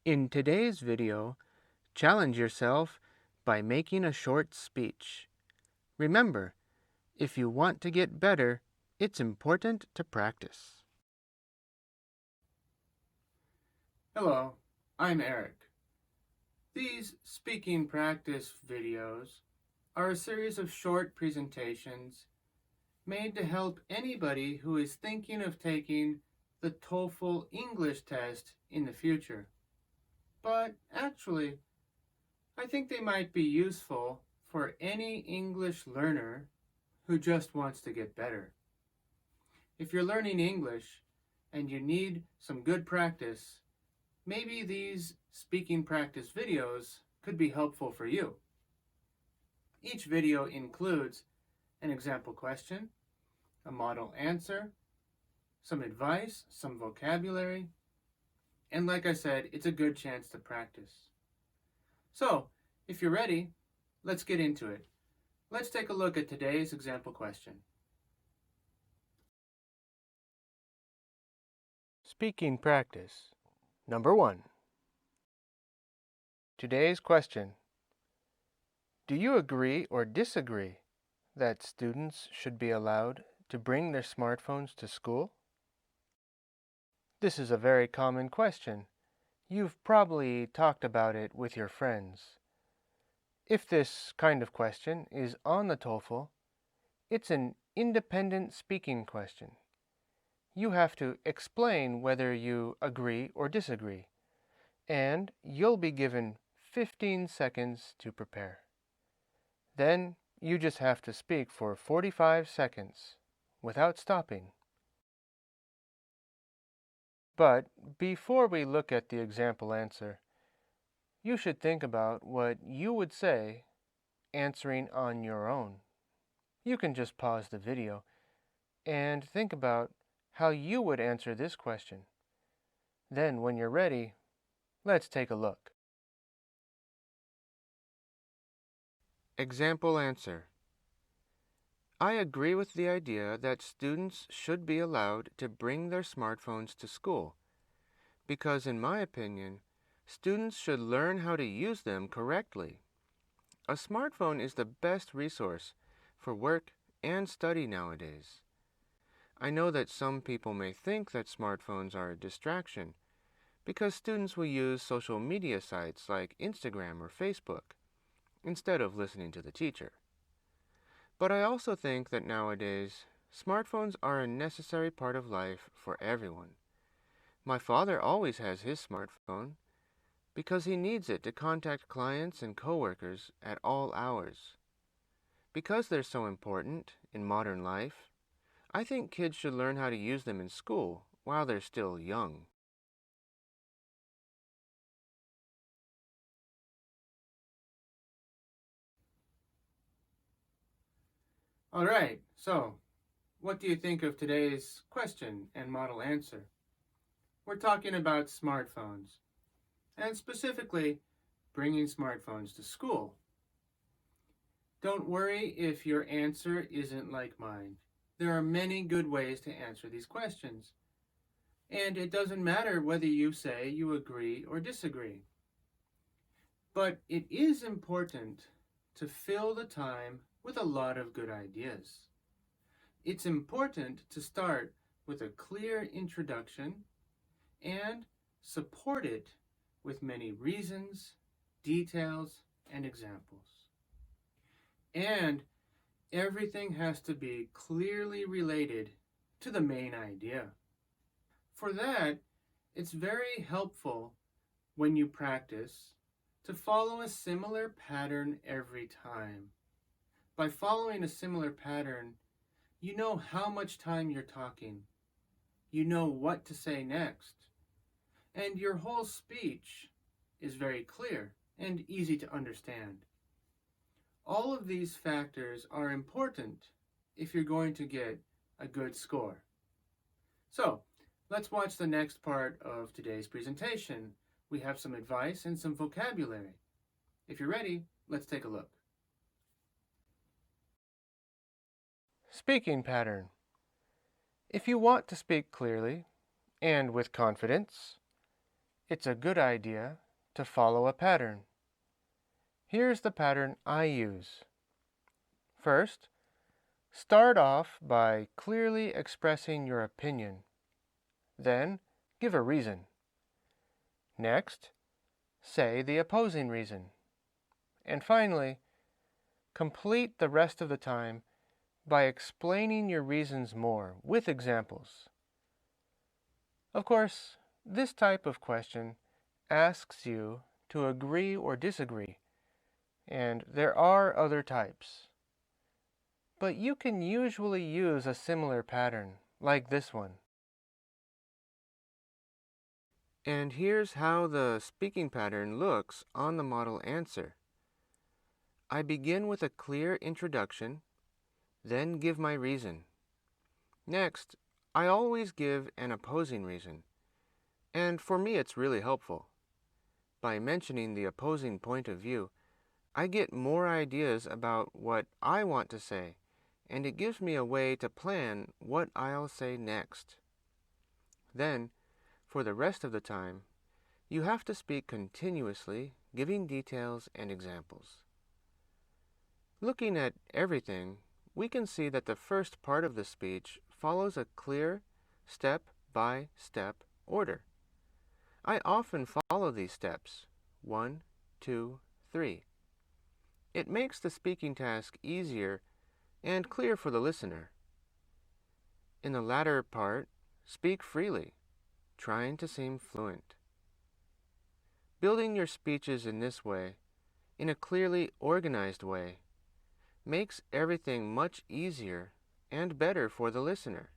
In today's video, challenge yourself by making a short speech. Remember, if you want to get better, it's important to practice. Hello, I'm Eric. These speaking practice videos are a series of short presentations made to help anybody who is thinking of taking the TOEFL English test in the future. But actually, I think they might be useful for any English learner who just wants to get better. If you're learning English and you need some good practice, maybe these speaking practice videos could be helpful for you. Each video includes an example question, a model answer, some advice, some vocabulary, and like I said, it's a good chance to practice. So, if you're ready, let's get into it. Let's take a look at today's example question. Speaking practice. Number 1. Today's question. Do you agree or disagree that students should be allowed to bring their smartphones to school? This is a very common question. You've probably talked about it with your friends. If this kind of question is on the TOEFL, it's an independent speaking question. You have to explain whether you agree or disagree, and you'll be given 15 seconds to prepare. Then you just have to speak for 45 seconds without stopping. But before we look at the example answer, you should think about what you would say answering on your own. You can just pause the video and think about how you would answer this question. Then when you're ready, let's take a look. Example answer. I agree with the idea that students should be allowed to bring their smartphones to school, because in my opinion, students should learn how to use them correctly. A smartphone is the best resource for work and study nowadays. I know that some people may think that smartphones are a distraction because students will use social media sites like Instagram or Facebook instead of listening to the teacher. But I also think that nowadays, smartphones are a necessary part of life for everyone. My father always has his smartphone because he needs it to contact clients and coworkers at all hours. Because they're so important in modern life, I think kids should learn how to use them in school while they're still young. All right, so what do you think of today's question and model answer? We're talking about smartphones, and specifically bringing smartphones to school. Don't worry if your answer isn't like mine. There are many good ways to answer these questions, and it doesn't matter whether you say you agree or disagree. But it is important to fill the time with a lot of good ideas. It's important to start with a clear introduction and support it with many reasons, details, and examples. And everything has to be clearly related to the main idea. For that, it's very helpful when you practice to follow a similar pattern every time. By following a similar pattern, you know how much time you're talking. You know what to say next. And your whole speech is very clear and easy to understand. All of these factors are important if you're going to get a good score. So, let's watch the next part of today's presentation. We have some advice and some vocabulary. If you're ready, let's take a look. Speaking pattern. If you want to speak clearly and with confidence, it's a good idea to follow a pattern. Here's the pattern I use. First, start off by clearly expressing your opinion. Then, give a reason. Next, say the opposing reason. And finally, complete the rest of the time by explaining your reasons more with examples. Of course, this type of question asks you to agree or disagree, and there are other types. But you can usually use a similar pattern, like this one. And here's how the speaking pattern looks on the model answer. I begin with a clear introduction, then give my reason. Next, I always give an opposing reason, and for me it's really helpful. By mentioning the opposing point of view, I get more ideas about what I want to say, and it gives me a way to plan what I'll say next. Then, for the rest of the time, you have to speak continuously, giving details and examples. Looking at everything, we can see that the first part of the speech follows a clear, step-by-step order. I often follow these steps, 1, 2, 3. It makes the speaking task easier and clear for the listener. In the latter part, speak freely, trying to seem fluent. Building your speeches in this way, in a clearly organized way, makes everything much easier and better for the listener.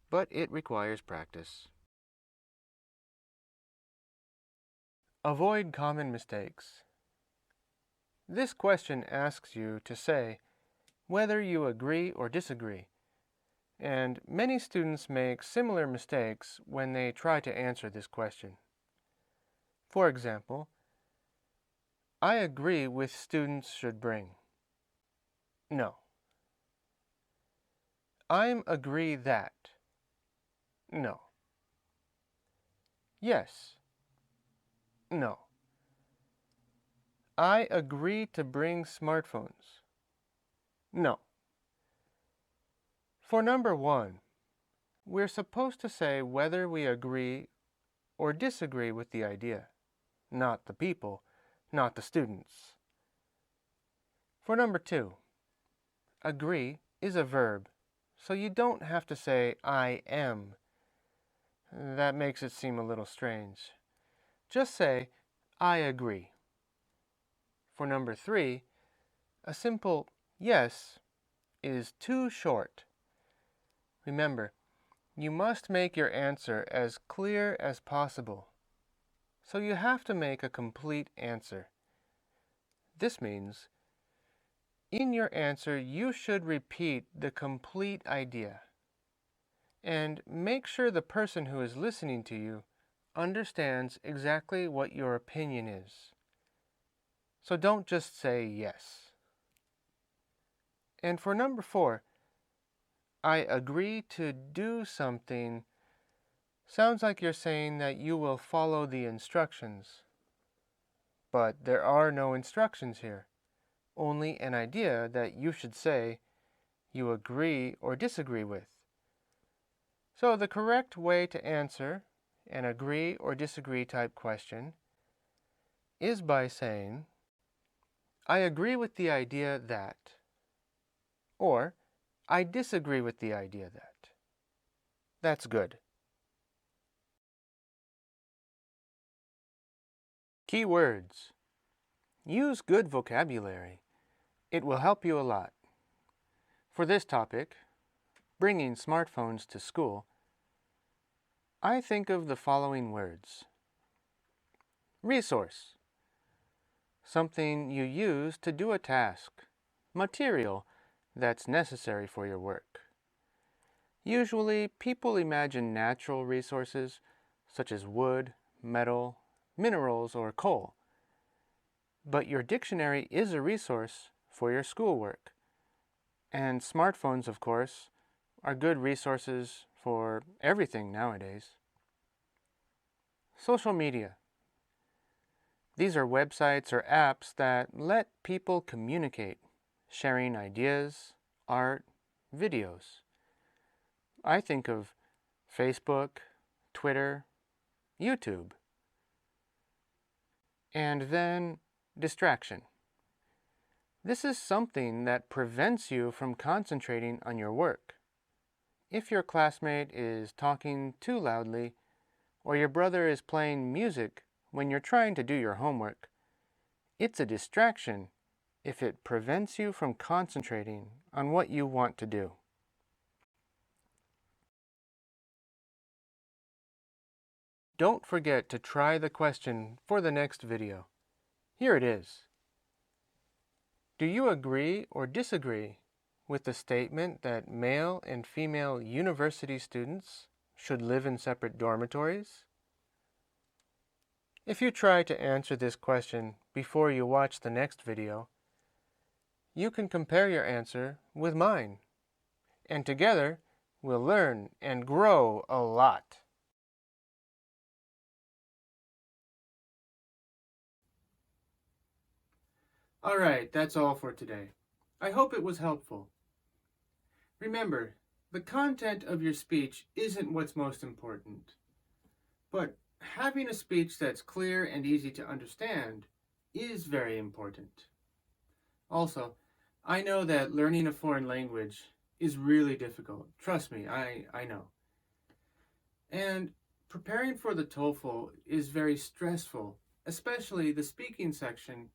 But it requires practice. Avoid common mistakes. This question asks you to say whether you agree or disagree, and many students make similar mistakes when they try to answer this question. For example, I agree with students should bring. No. I'm agree that. No. Yes. No. I agree to bring smartphones. No. For number 1, we're supposed to say whether we agree or disagree with the idea, not the people, not the students. For number 2, agree is a verb, so you don't have to say I am. That makes it seem a little strange. Just say I agree. For number 3, a simple yes is too short. Remember, you must make your answer as clear as possible. So you have to make a complete answer. This means in your answer you should repeat the complete idea and make sure the person who is listening to you understands exactly what your opinion is. So don't just say yes. And for number 4, I agree to do something sounds like you're saying that you will follow the instructions. But there are no instructions here, only an idea that you should say you agree or disagree with. So the correct way to answer an agree or disagree type question is by saying, I agree with the idea that, or I disagree with the idea that. That's good. Key words. Use good vocabulary. It will help you a lot. For this topic, bringing smartphones to school, I think of the following words. Resource. Something you use to do a task. Material that's necessary for your work. Usually, people imagine natural resources such as wood, metal, minerals, or coal. But your dictionary is a resource for your schoolwork. And smartphones, of course, are good resources for everything nowadays. social media. These are websites or apps that let people communicate, sharing ideas, art, videos. I think of Facebook, Twitter, YouTube. And then distraction. This is something that prevents you from concentrating on your work. If your classmate is talking too loudly, or your brother is playing music when you're trying to do your homework, it's a distraction if it prevents you from concentrating on what you want to do. Don't forget to try the question for the next video. Here it is. Do you agree or disagree with the statement that male and female university students should live in separate dormitories? If you try to answer this question before you watch the next video, you can compare your answer with mine, and together we'll learn and grow a lot. All right, that's all for today. I hope it was helpful. Remember, the content of your speech isn't what's most important, but having a speech that's clear and easy to understand is very important. Also, I know that learning a foreign language is really difficult. Trust me, I know. And preparing for the TOEFL is very stressful, especially the speaking section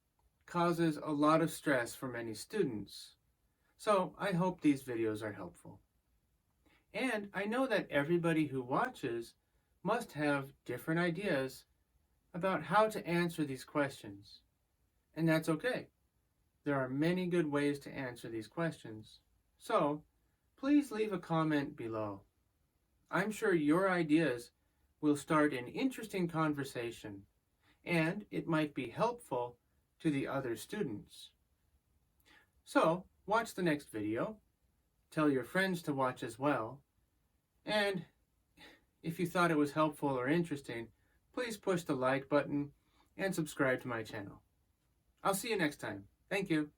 causes a lot of stress for many students. So I hope these videos are helpful. And I know that everybody who watches must have different ideas about how to answer these questions. And that's okay. There are many good ways to answer these questions. So please leave a comment below. I'm sure your ideas will start an interesting conversation, and it might be helpful to the other students. So, watch the next video, tell your friends to watch as well, and if you thought it was helpful or interesting, please push the like button and subscribe to my channel. I'll see you next time. Thank you.